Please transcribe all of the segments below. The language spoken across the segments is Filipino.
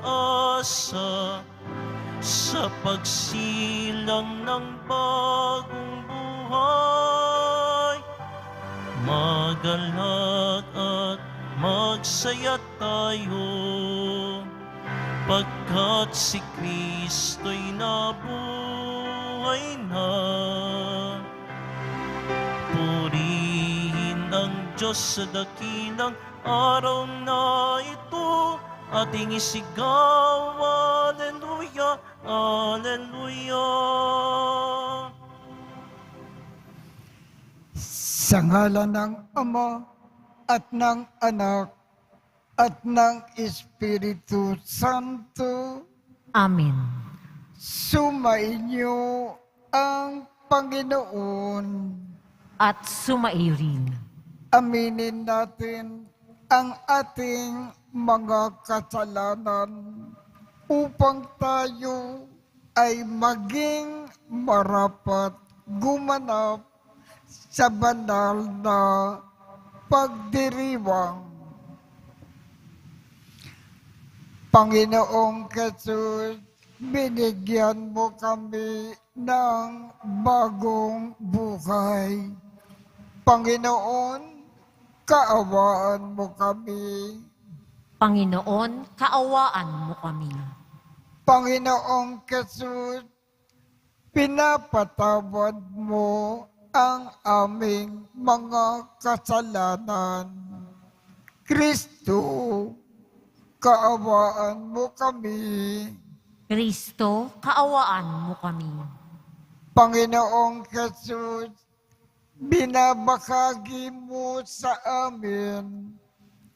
pag-asa sa pagsilang ng bagong buhay. Magalak at magsaya tayo, pagkat si Kristo'y nabuhay na. Purihin ang Diyos sa dakilang araw na ito, ating isigaw, Alleluia, Alleluia. Sa ngalan ng Ama at ng Anak at ng Espiritu Santo, Amen. sumainyo ang Panginoon. At sumaiyo rin. Aminin natin ang ating mga kasalanan upang tayo ay maging marapat gumanap sa banal na pagdiriwang. Panginoong Jesus, binigyan mo kami ng bagong buhay. Panginoon, kaawaan mo kami. Panginoon, kaawaan mo kami. Panginoong Jesus, pinapatawad mo ang aming mga kasalanan. Kristo, kaawaan mo kami. Kristo, kaawaan mo kami. Panginoong Jesus, binabahagi mo sa amin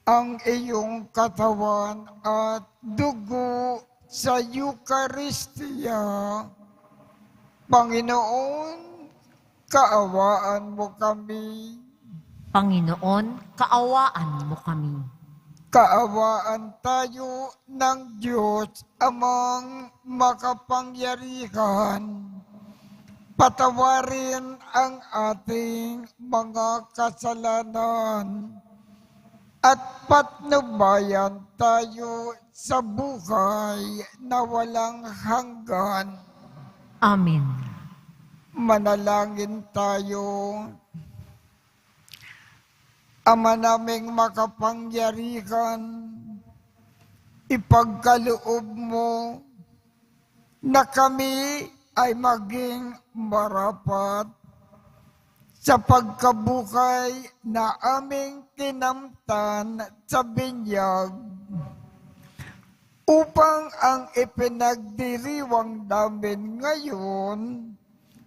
ang iyong katawan at dugo sa Eucharistia. Panginoon, kaawaan mo kami. Panginoon, kaawaan mo kami. Kaawaan tayo ng Diyos amang makapangyarihan. Patawarin ang ating mga kasalanan at patnubayan tayo sa buhay na walang hanggan. Amen. Manalangin tayo. Ama naming makapangyarihan, ipagkaloob mo na kami ay maging marapat sa pagkabuhay na aming kinamtan sa binyag, upang ang ipinagdiriwang namin ngayon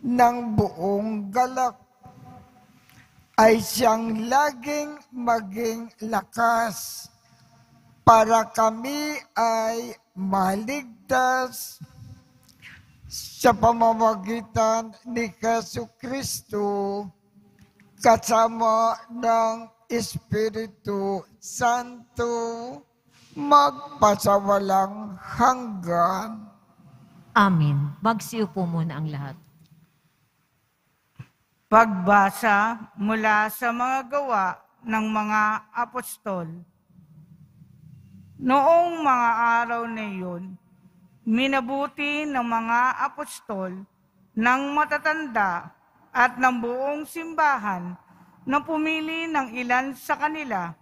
ng buong galak ay siyang laging maging lakas para kami ay maligtas sa pamamagitan ni Jesucristo kasama ng Espiritu Santo magpasawalang hanggan. Amen. Magsiupo muna ang lahat. Pagbasa mula sa mga gawa ng mga apostol. Noong mga araw na iyon, minabuti ng mga apostol ng matatanda at ng buong simbahan na pumili ng ilan sa kanila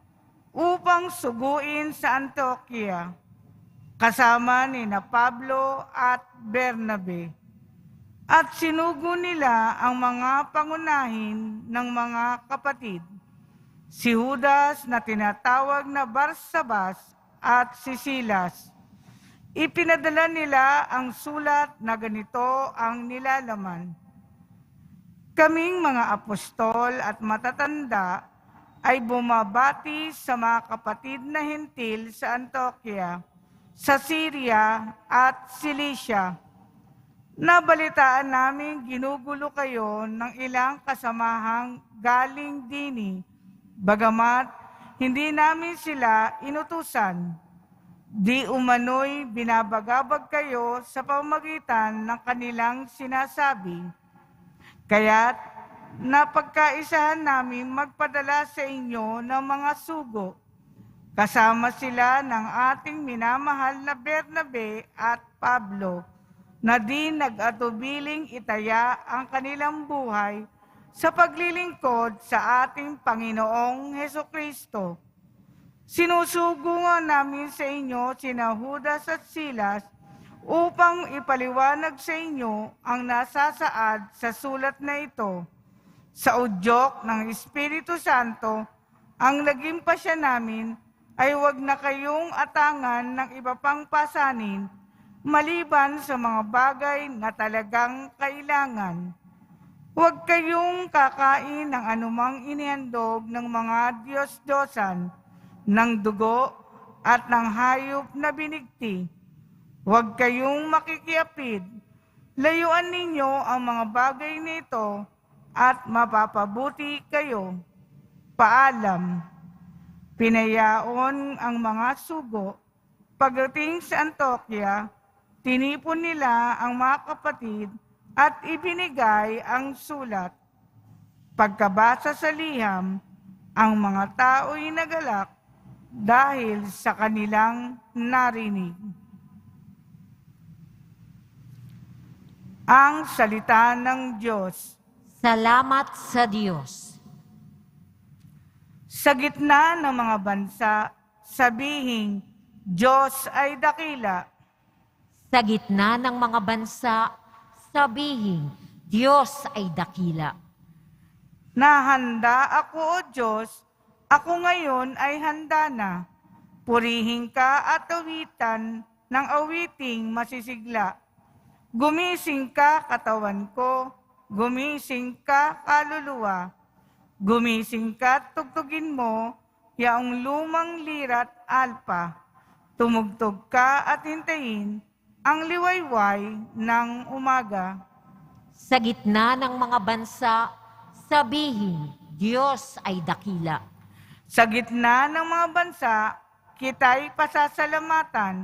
upang suguin sa Antioquia, kasama ni na Pablo at Bernabe. At sinugo nila ang mga pangunahin ng mga kapatid, si Judas na tinatawag na Barsabas at si Silas. Ipinadala nila ang sulat na ganito ang nilalaman. Kaming mga apostol at matatanda ay bumabati sa mga kapatid na hentil sa Antioquia, sa Syria at Cilicia. Nabalitaan namin ginugulo kayo ng ilang kasamahang galing dini, bagamat hindi namin sila inutusan. Di umano'y binabagabag kayo sa pamamagitan ng kanilang sinasabi. Kaya't napagkaisahan namin magpadala sa inyo ng mga sugo Kasama sila ng ating minamahal na Bernabe at Pablo, na di nag-atubiling itaya ang kanilang buhay sa paglilingkod sa ating Panginoong Hesukristo. Sinusugungan namin sa inyo sina Judas at Silas upang ipaliwanag sa inyo ang nasasaad sa sulat na ito. Sa udyok ng Espiritu Santo, ang naging pasya namin ay huwag na kayong atangan ng iba pang pasanin maliban sa mga bagay na talagang kailangan. Huwag kayong kakain ng anumang inihandog ng mga Diyos-Diyosan, ng dugo at ng hayop na binigti. Huwag kayong makikiapid. Layuan ninyo ang mga bagay nito at mapapabuti kayo. Paalam. Pinayaon ang mga sugo. Pagdating sa Antioquia, tinipon nila ang mga kapatid at ibinigay ang sulat. Pagkabasa sa liham, ang mga tao'y nagalak dahil sa kanilang narinig. Ang salita ng Diyos. Salamat sa Diyos. Sa gitna ng mga bansa, sabihin, Diyos ay dakila. Sa gitna ng mga bansa, sabihin, Diyos ay dakila. Nahanda ako, O Diyos, ako ngayon ay handa na. Purihin ka at awitan ng awiting masisigla. Gumising ka, katawan ko, gumising ka, kaluluwa. Gumising ka, tugtugin mo, yaong lumang lirat alpa. Tumugtog ka at hintayin ang liwayway ng umaga. Sa gitna ng mga bansa, sabihin, Diyos ay dakila. Sa gitna ng mga bansa, kita'y pasasalamatan.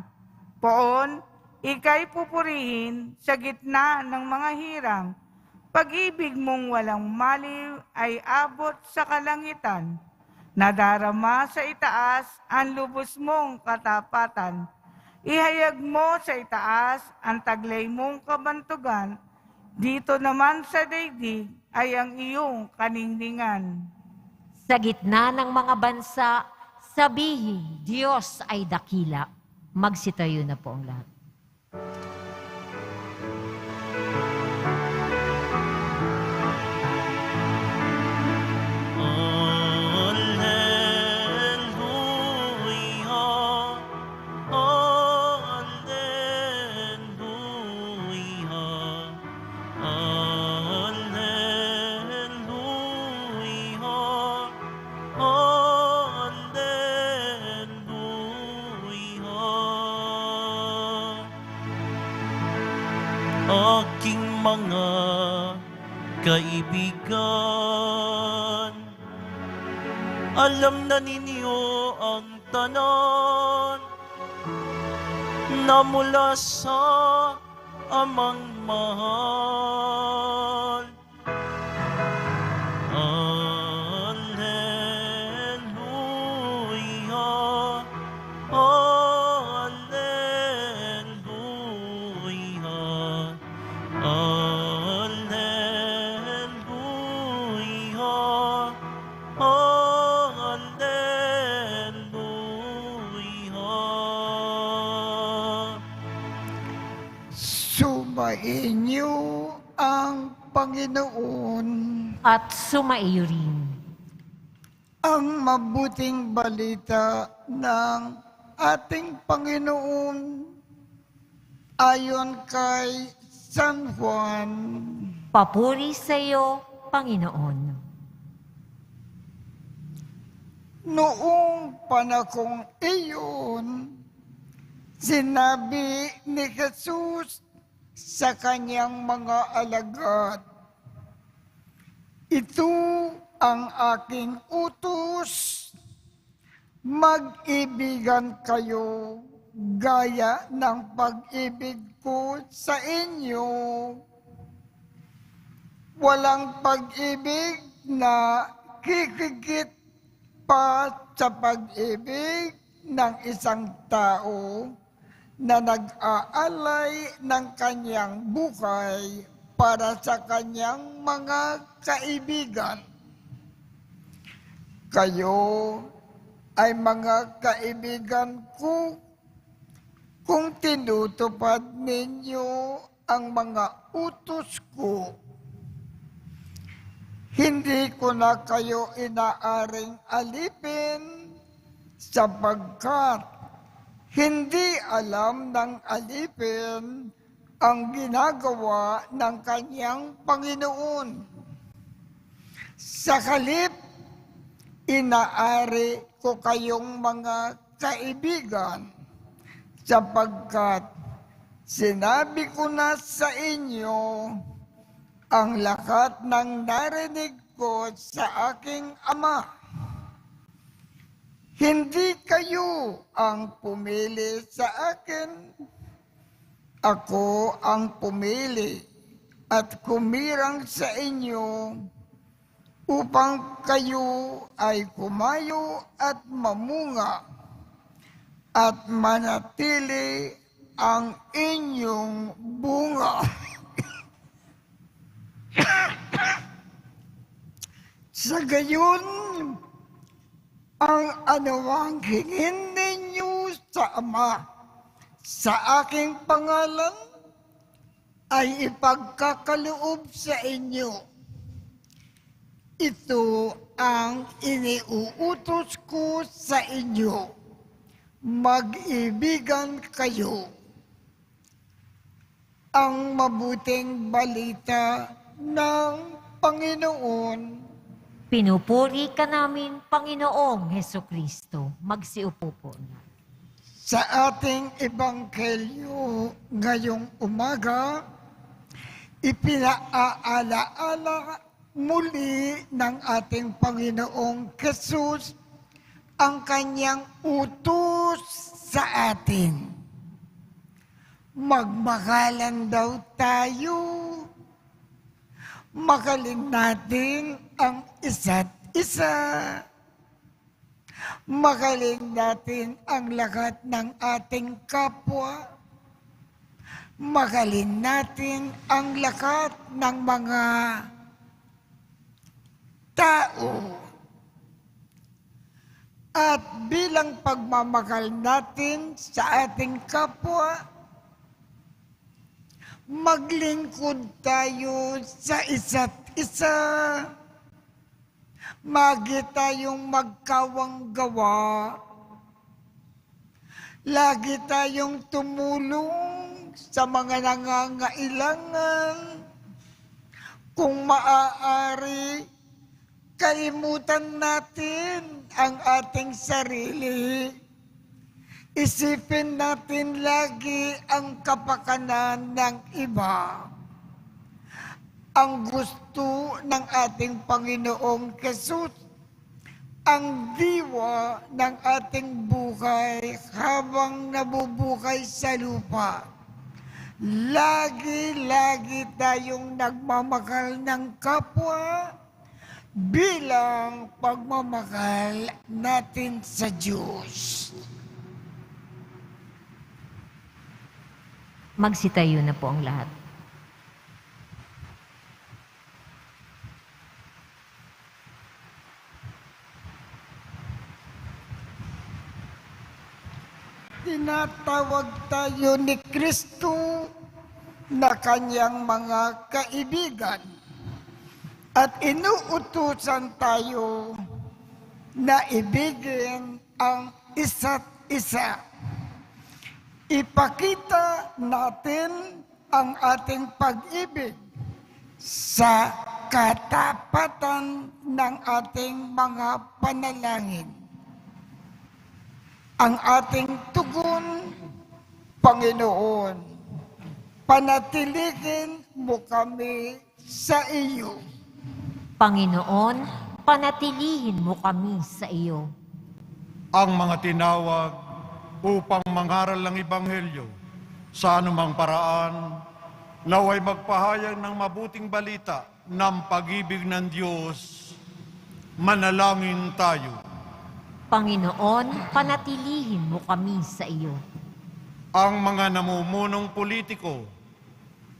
Poon, ika'y pupurihin sa gitna ng mga hirang. Pag-ibig mong walang maliw ay abot sa kalangitan. Nadarama sa itaas ang lubos mong katapatan. Ihayag mo sa itaas ang taglay mong kabantugan. Dito naman sa daigdig ay ang iyong kaningningan. Sa gitna ng mga bansa, sabihin, Diyos ay dakila. Magsitayo na po ang lahat. Aking mga kaibigan, alam na ninyo ang tanan na mula sa amang mahal. Alleluia, alleluia, alleluia, alleluia. Sumainyo ang Panginoon. At sumaiyo rin. Ang mabuting balita ng ating Panginoon ayon kay San Juan. Papuri sa iyo, Panginoon. Noong panahong iyon, sinabi ni Jesus sa kanyang mga alagad, "Ito ang aking utos, mag-ibigan kayo gaya ng pag-ibig ko sa inyo. Walang pag-ibig na kikigit pa sa pag-ibig ng isang tao na nag-aalay ng kanyang buhay para sa kanyang mga kaibigan. Kayo ay mga kaibigan ko kung tinutupad ninyo ang mga utos ko. Hindi ko na kayo inaaring alipin sapagkat hindi alam ng alipin ang ginagawa ng kanyang Panginoon. Sa halip, inaari ko kayong mga kaibigan sapagkat sinabi ko na sa inyo ang lahat ng narinig ko sa aking Ama. Hindi kayo ang pumili sa akin. Ako ang pumili at kumirang sa inyo upang kayo ay kumayo at mamunga at manatili ang inyong bunga. Sa gayon, ang anumang hingin ninyo sa Ama sa aking pangalan ay ipagkakaloob sa inyo. Ito ang iniuutos ko sa inyo. Mag-ibigan kayo. Ang mabuting balita ng Panginoon. Pinupuri ka namin, Panginoong Hesukristo. Magsiupo po na. Sa ating ebanghelyo ngayong umaga, ipinaalaala muli ng ating Panginoong Jesus ang kanyang utos sa atin. Magmakalan daw tayo. Mahalin natin ang isa't isa. Mahalin natin ang lahat ng ating kapwa. Mahalin natin ang lahat ng mga tao. At bilang pagmamahal natin sa ating kapwa, maglingkod tayo sa isa't isa. Magi tayong magkawang gawa. Lagi tayong tumulong sa mga nangangailangan. Kung maaari, kalimutan natin ang ating sarili. Isipin natin lagi ang kapakanan ng iba. Ang gusto ng ating Panginoong Jesus, ang diwa ng ating buhay habang nabubuhay sa lupa. Lagi-lagi tayong nagmamahal ng kapwa bilang pagmamahal natin sa Diyos. Magsitayo na po ang lahat. Tinatawag tayo ni Kristo na kanyang mga kaibigan at inuutusan tayo na ibigin ang isa't isa. Ipakita natin ang ating pag-ibig sa katapatan ng ating mga panalangin. Ang ating tugon, Panginoon, panatilihin mo kami sa iyo. Panginoon, panatilihin mo kami sa iyo. Ang mga tinawag upang mangaral ng Ebanghelyo sa anumang paraan, naway magpahayag ng mabuting balita ng pag-ibig ng Diyos. Manalangin tayo. Panginoon, panatilihin mo kami sa iyo. Ang mga namumunong politiko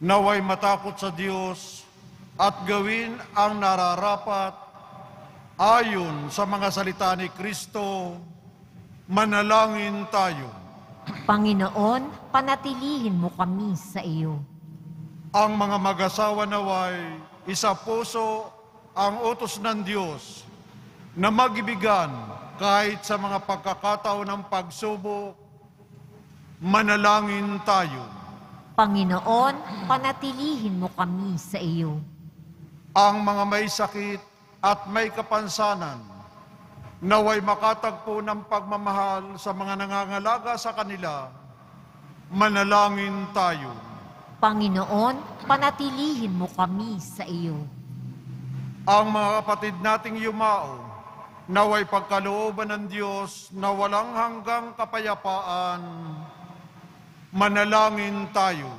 naway matakot sa Diyos at gawin ang nararapat ayon sa mga salita ni Kristo. Manalangin tayo. Panginoon, panatilihin mo kami sa iyo. Ang mga mag-asawa naway isa puso ang utos ng Diyos na mag-ibigan kahit sa mga pagkakataon ng pagsubok. Manalangin tayo. Panginoon, panatilihin mo kami sa iyo. Ang mga may sakit at may kapansanan naway makatagpo ng pagmamahal sa mga nangangalaga sa kanila. Manalangin tayo. Panginoon, panatilihin mo kami sa iyo. Ang mga kapatid nating yumao naway pagkalooban ng Diyos na walang hanggang kapayapaan. Manalangin tayo.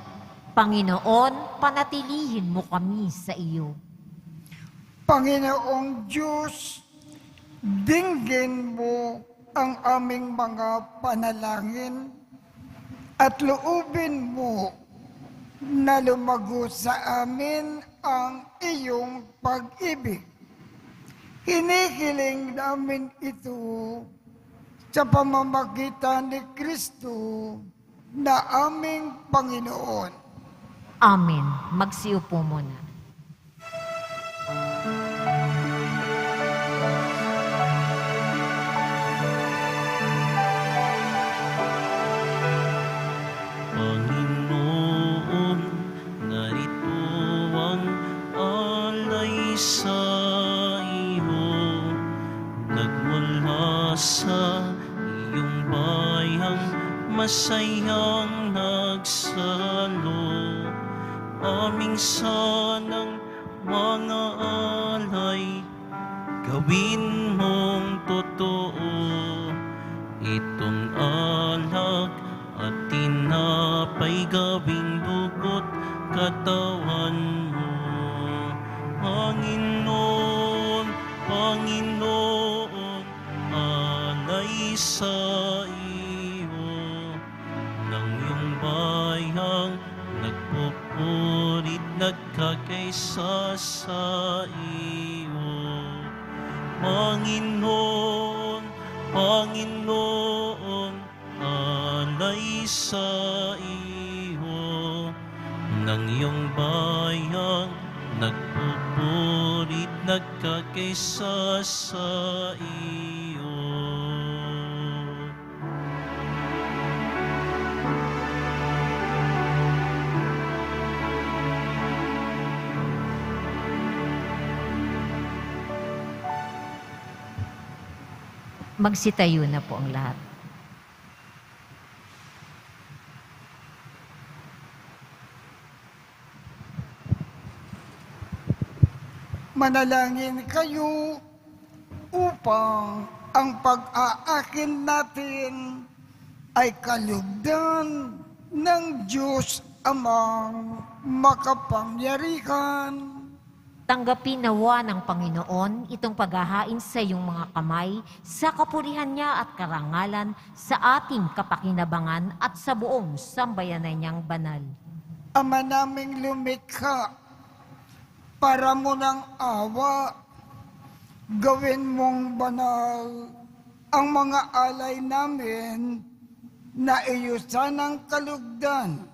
Panginoon, panatilihin mo kami sa iyo. Panginoong Diyos, dinggin mo ang aming mga panalangin at loobin mo na lumago sa amin ang iyong pag-ibig. Hinihiling namin ito sa pamamagitan ni Kristo na aming Panginoon. Amen. Magsiupo muna. Panginoon, narito ang alay sa iyo, nagmula sa iyong bayang masayang nagsalo. Aming sanang mga alay, gawin mong totoo. Itong alak at tinapay gawing dugot katawan mo. Panginoon, Panginoon, alay sa iyo ng iyong bayang nagpupulit, nagkakaisa sa iyo. Panginoon, Panginoon, alay sa iyo ng iyong bayang nagpupulit, nagkakaisa sa iyo. Magsitayo na po ang lahat. Manalangin kayo upang ang pag-aakin natin ay kalugdan ng Diyos Amang makapangyarihan. Tanggapin nawa ng Panginoon itong paghahain sa iyong mga kamay sa kapurihan niya at karangalan sa ating kapakinabangan at sa buong sambayanan niyang banal. Ama naming lumikha, para mo ng awa, gawin mong banal ang mga alay namin na iyo sanang kalugdan.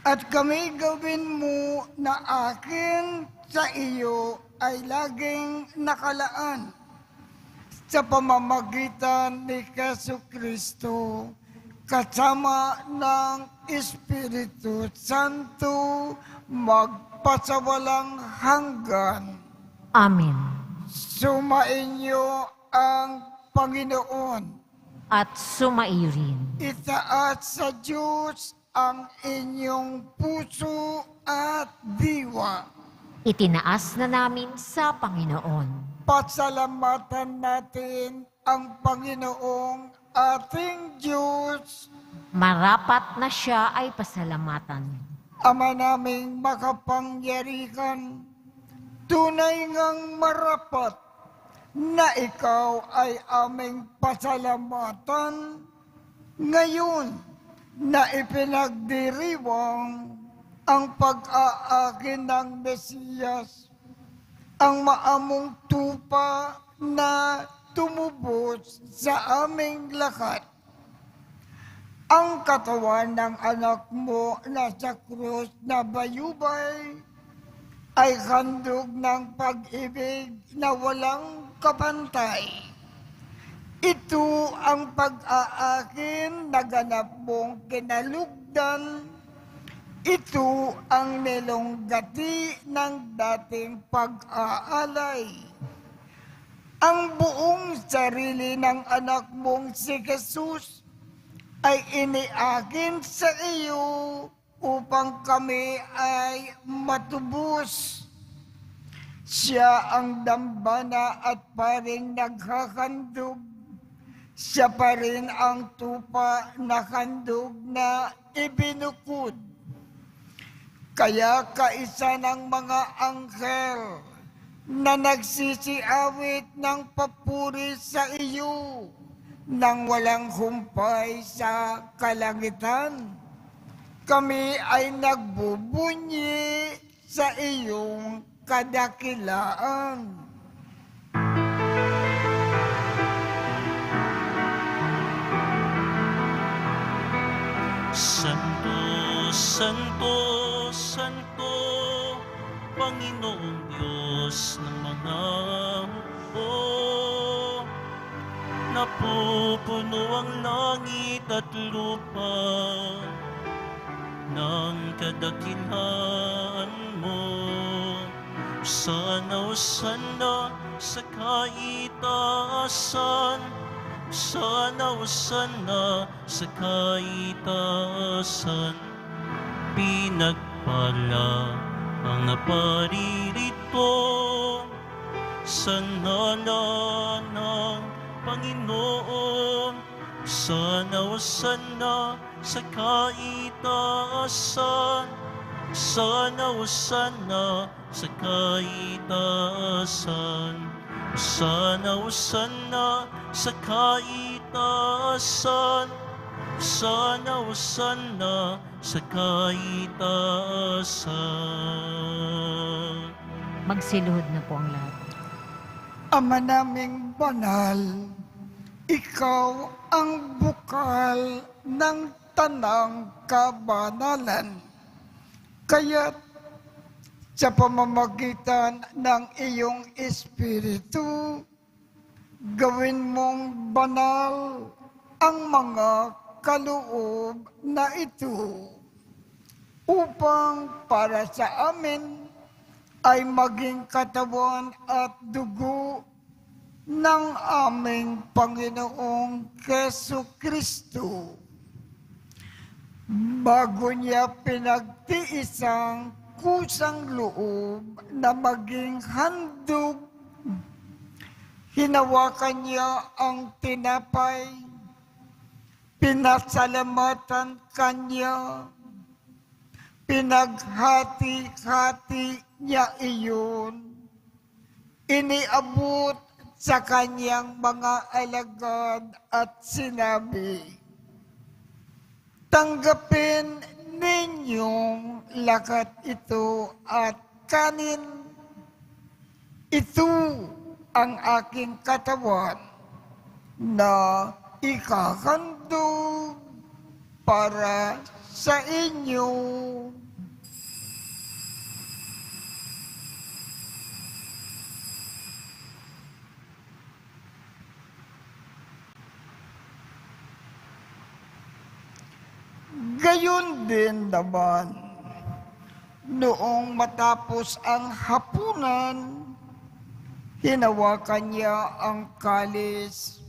At kami gawin mo na akin sa iyo ay laging nakalaan sa pamamagitan ni Jesucristo kasama ng Espiritu Santo magpasawalang hanggan. Amen. Sumainyo ang Panginoon. At sumaiyo rin. Itaas sa Diyos ang inyong puso at diwa. Itinaas na namin sa Panginoon. Pasalamatan natin ang Panginoong ating Diyos. Marapat na siya ay pasalamatan. Ama naming makapangyarihan, tunay ngang marapat na ikaw ay aming pasalamatan ngayon na ipinagdiriwang ang pag-aakin ng Mesiyas, ang maamong tupa na tumubos sa aming lakat. Ang katawan ng anak mo na sa krus na bayubay ay handog ng pag-ibig na walang kapantay. Ito ang pag-aakin na ganap mong kinalugdan. Ito ang nilonggati ng dating pag-aalay. Ang buong sarili ng anak mong si Jesus ay iniakin sa iyo upang kami ay matubos. Siya ang dambana at paring naghahandog. Siya pa rin ang tupa na handog na ibinukod. Kaya kaisa ng mga anghel na nagsisiawit ng papuri sa iyo nang walang humpay sa kalangitan. Kami ay nagbubunyi sa iyong kadakilaan. Santo, Santo, Santo, Panginoong Diyos ng mga hukbo. Napupuno ang langit at lupa ng kadakilaan mo. Sana, sana sa kaitaasan, sana, sana sa kaitaasan. Pinagpala ang naparirito sa ngalan ng Panginoon. Sana, sana sa kaitaasan, sana, sana sa kaitaasan. Sana, sana sa kaitaasan, sana, sana sa kaitaasan. Magsiluhod na po ang lahat. Ama naming banal, ikaw ang bukal ng tanang kabanalan. Kaya't sa pamamagitan ng iyong Espiritu, gawin mong banal ang mga kaloob na ito upang para sa amin ay maging katawan at dugo ng aming Panginoong Jesucristo. Bago niya pinagtiisang kusang loob na maging handog, hinawakan niya ang tinapay, pinasalamatan kanya, pinaghati-hati niya iyon, iniabot sa kanyang mga alagad at sinabi, tanggapin ninyong lakat ito at kanin. Ito ang aking katawan na ikahandog para sa inyo. Gayon din naman, noong matapos ang hapunan, hinawakan niya ang kalis.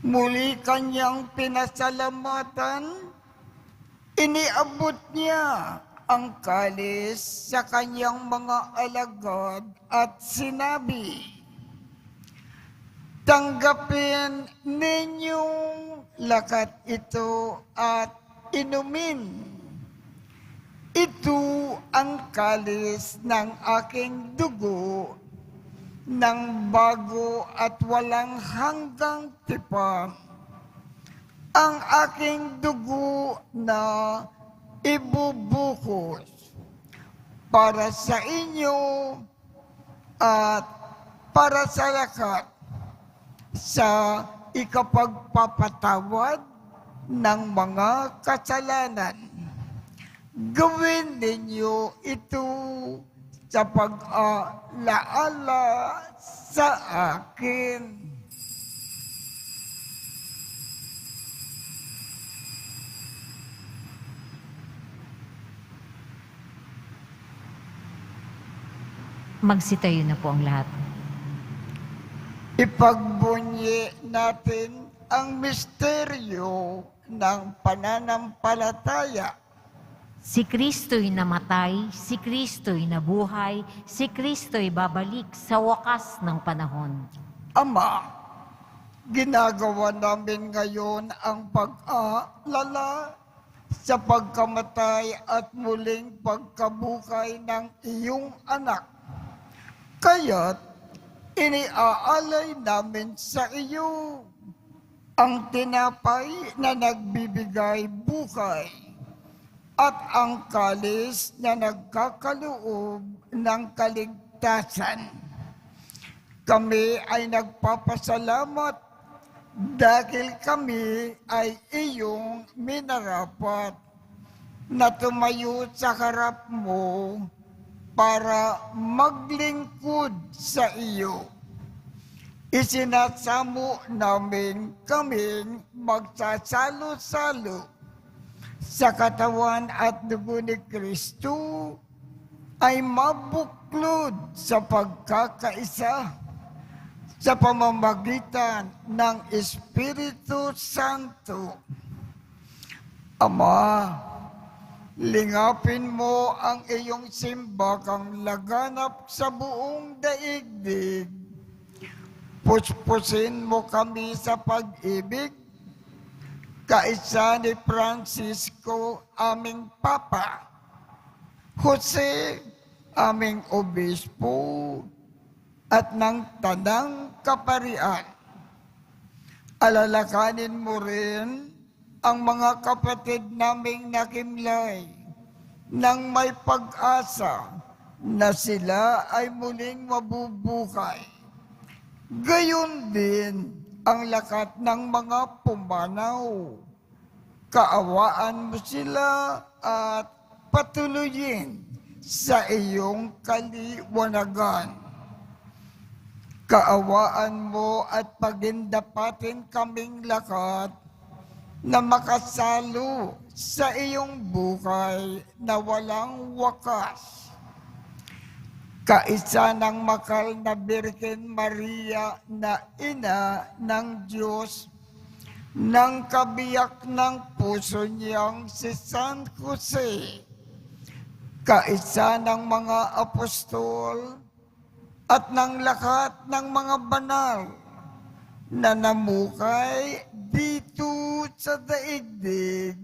Muli kanyang pinasalamatan, iniabot niya ang kalis sa kanyang mga alagad at sinabi, tanggapin ninyong lakat ito at inumin. Ito ang kalis ng aking dugo ng bago at walang hanggang tipan. Ang aking dugo na ibubuhos para sa inyo at para sa lahat sa ikapagpapatawad ng mga kasalanan. Gawin ninyo ito sa pag-alaala sa akin. Magsitayo na po ang lahat. Ipagbunyi natin ang misteryo ng pananampalataya. Si Kristo'y namatay, si Kristo'y nabuhay, si Kristo'y babalik sa wakas ng panahon. Ama, ginagawa namin ngayon ang pag-aalala sa pagkamatay at muling pagkabuhay ng iyong anak. Kaya't iniaalay namin sa iyo ang tinapay na nagbibigay buhay at ang kalis na nagkakaloob ng kaligtasan. Kami ay nagpapasalamat dahil kami ay iyong minarapat na tumayo sa harap mo para maglingkod sa iyo. Isinasamo namin kaming magsasalo-salo sa katawan at dugo ni Kristo ay mabuklod sa pagkakaisa sa pamamagitan ng Espiritu Santo. Ama, lingapin mo ang iyong simbakang laganap sa buong daigdig. Puspusin mo kami sa pag-ibig, kaisa ni Francisco, aming Papa, Jose, aming Obispo, at ng Tanang Kaparian. Alalakanin mo rin ang mga kapatid naming nakimlay nang may pag-asa na sila ay muling mabubuhay. Gayon din ang lakat ng mga pumanaw. Kaawaan mo sila at patuloyin sa iyong kaliwanagan. Kaawaan mo at pagindapatin kaming lakat na makasalo sa iyong buhay na walang wakas. Kaisa ng makal na Birhen Maria na ina ng Diyos, ng kabiyak ng puso niyang si San Jose, kaisa ng mga apostol at ng lahat ng mga banal na namukay dito sa daigdig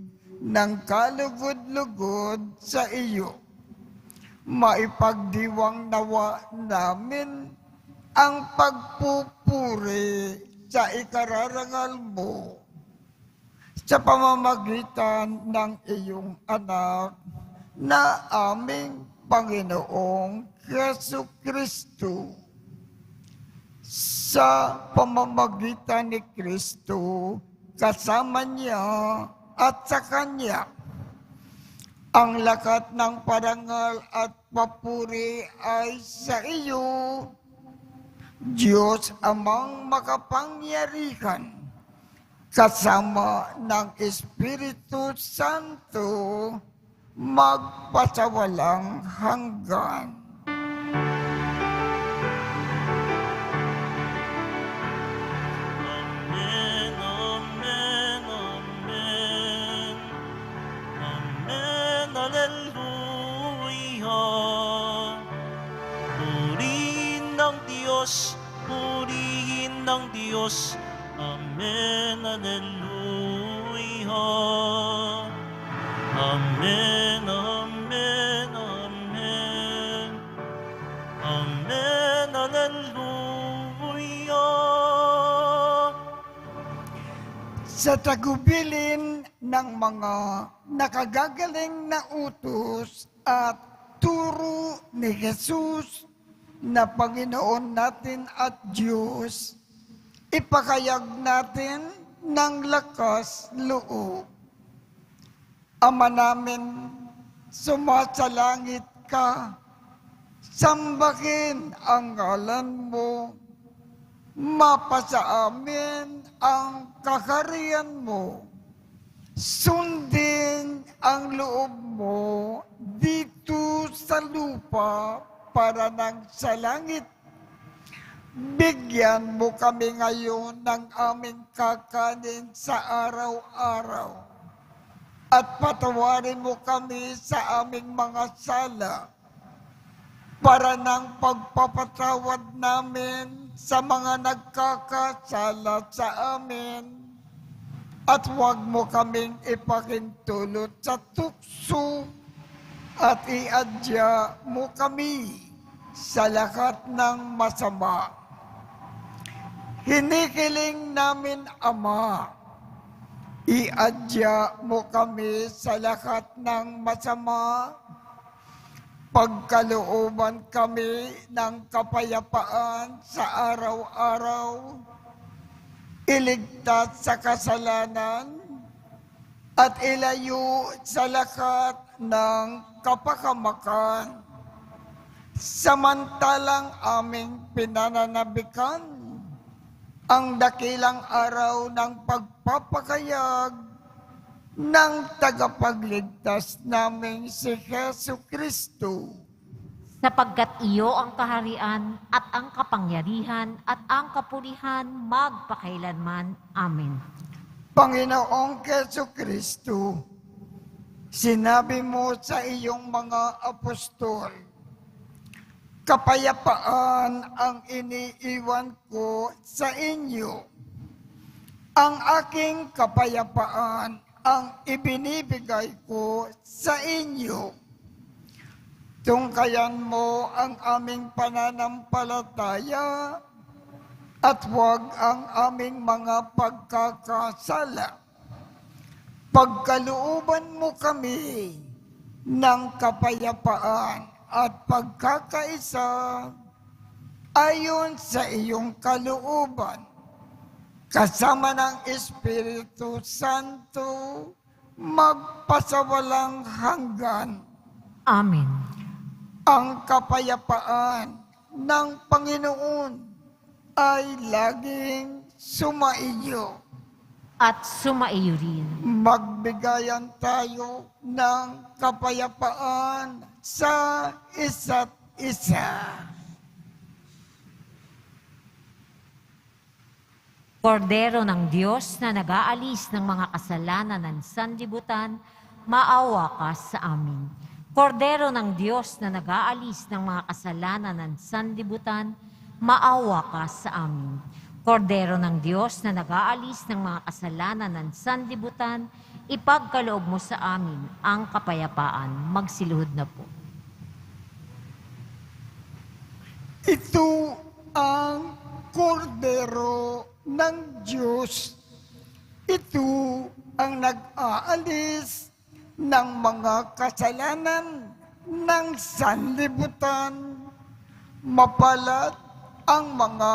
ng kalugod-lugod sa iyo. Maipagdiwang nawa namin ang pagpupuri sa ikararangal mo sa pamamagitan ng iyong anak na aming Panginoong Jesucristo. Sa pamamagitan ni Kristo, kasama niya at sa Kanya, ang lakat ng parangal at papuri ay sa iyo, Diyos Amang makapangyarihan, kasama ng Espiritu Santo, magpasawalang hanggan. Amen, amen, amen. Amen, hallelujah. Purihin ng Diyos, purihin ng Diyos. Amen, hallelujah. Amen, amen, amen. sa tagubilin ng mga nakagagaling na utos at turo ni Jesus na Panginoon natin at Diyos, ipakayag natin ng lakas loob. Ama namin, sumasalangit ka, sambahin ang ngalan mo, mapasa amin ang kaharian mo, sundin ang loob mo dito sa lupa para nang sa langit. Bigyan mo kami ngayon ng aming kakanin sa araw-araw at patawarin mo kami sa aming mga sala para ng pagpapatawad namin sa mga nagkakasala sa amin. At huwag mo kaming ipakintulot sa tukso at iadya mo kami sa lahat ng masama. Hinikiling namin, Ama, iadya mo kami sa lahat ng masama, pagkalooban kami ng kapayapaan sa araw-araw, iligtas sa kasalanan, at ilayo sa lahat ng kapakamakan. Samantalang aming pinananabikan ang dakilang araw ng pagpapakayag ng tagapagligtas naming si Jesu Kristo. Sapagkat iyo ang kaharian at ang kapangyarihan at ang kapulihan magpakailanman. Amen. Panginoong Jesu Kristo, sinabi mo sa iyong mga apostol, kapayapaan ang iniiwan ko sa inyo. Ang aking kapayapaan ang ibinibigay ko sa inyo. Tungkayan mo ang aming pananampalataya at huwag ang aming mga pagkakasala. Pagkalooban mo kami ng kapayapaan at pagkakaisa ayon sa iyong kalooban, kasama ng Espiritu Santo, magpasawalang hanggan. Amen. Ang kapayapaan ng Panginoon ay laging sumaiyo. At sumaiyo rin. Magbigayan tayo ng kapayapaan sa isa't isa. Kordero ng Diyos na nag-aalis ng mga kasalanan ng sanlibutan, maawa ka sa amin. Kordero ng Diyos na nag-aalis ng mga kasalanan ng sanlibutan, maawa ka sa amin. Kordero ng Diyos na nag-aalis ng mga kasalanan ng sanlibutan, ipagkaloob mo sa amin ang kapayapaan. Magsiluhod na po. Ito ang kordero ng Diyos. Ito ang nag-aalis ng mga kasalanan ng sanlibutan. Mapalad ang mga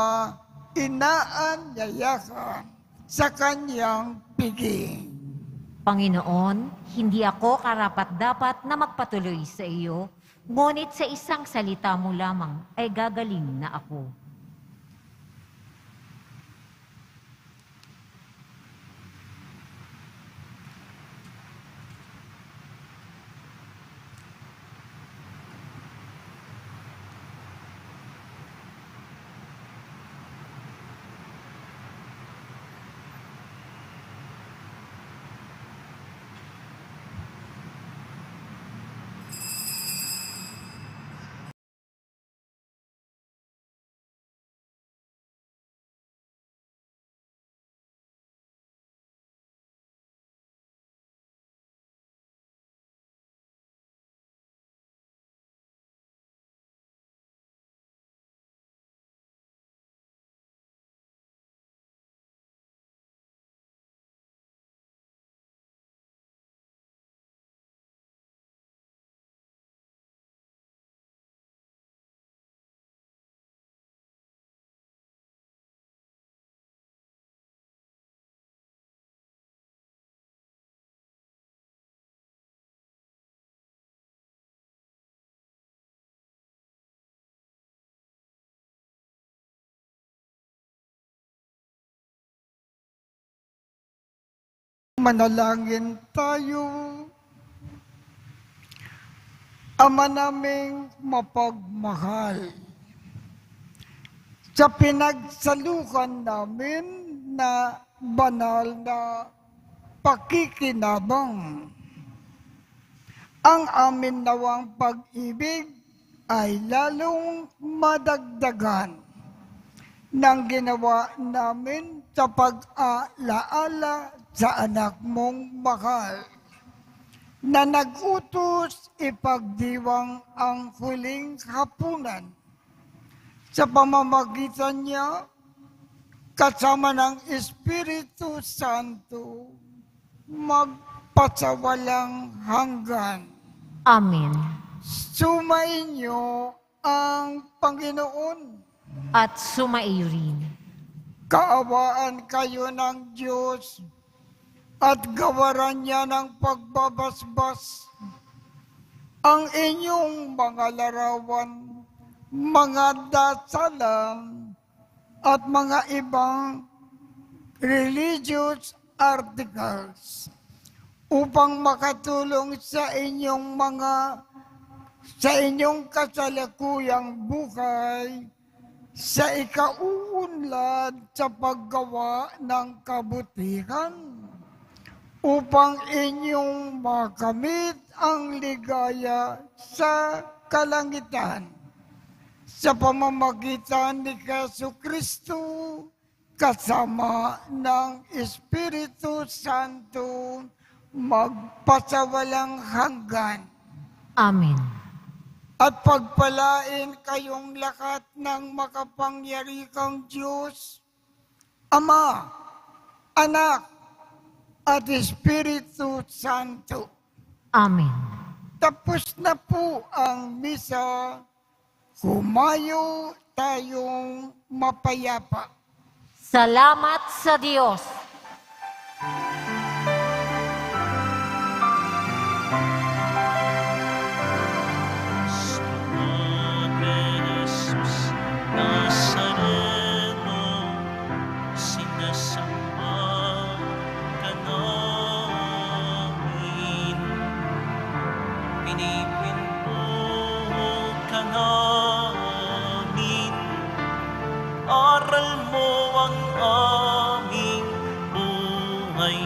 inaanyayahan sa kanyang piging. Panginoon, hindi ako karapat-dapat na magpatuloy sa iyo, ngunit sa isang salita mo lamang ay gagaling na ako. Manalangin tayo. Ama naming mapagmahal, sa pinagsalukan namin na banal na pakikinabang, ang amin nawang pag-ibig ay lalong madagdagan ng ginawa namin sa pag-alaala sa anak mong mahal, na nag-utos ipagdiwang ang huling hapunan sa pamamagitan niya kasama ng Espiritu Santo magpasawalang hanggan. Amen. Sumainyo ang Panginoon. At sumaiyo rin. Kaawaan kayo ng Diyos at gawaran niya ng pagbabasbas ang inyong mga larawan, mga dasalan, at mga ibang religious articles upang makatulong sa inyong kasalukuyang buhay sa ikauunlad sa paggawa ng kabutihan, upang inyong makamit ang ligaya sa kalangitan sa pamamagitan ni Jesucristo kasama ng Espiritu Santo magpasawalang hanggan. Amen. At pagpalain kayong lahat ng makapangyarihang Diyos, Ama, Anak, at Espiritu Santo. Amen. Tapos na po ang misa. Humayo tayong mapayapa. Salamat sa Diyos. Jesus Nazareno, sinasamba ka namin, pinipinto ka namin, aral mo ang aming buhay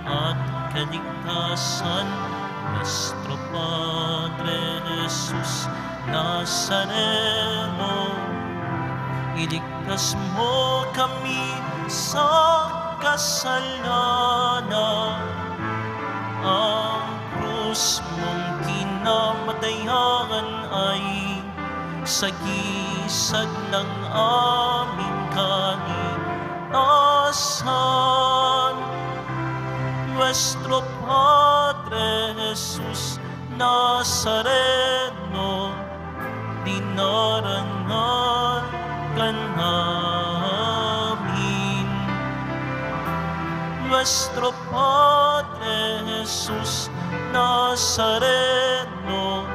at kaligtasan. Nuestro Padre Jesus Nazareno, iligtas mo kami sa kasalanan. Ang krus mong kinamatayan ay sagisag ng aming kalinasan. Nuestro Padre Jesus Nazareno, dinarangal ka namin. Nuestro Padre Jesus Nazareno,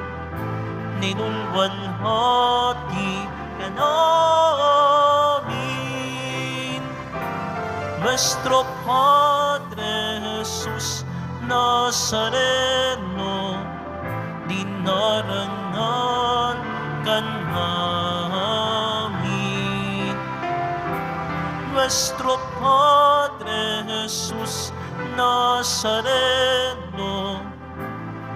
ninulwalhati ka namin. Nuestro Padre Jesus Nazareno, dinarangal ka namin. Nuestro Padre Jesus Nazareno,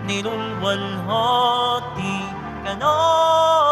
nilulwalhati ka namin.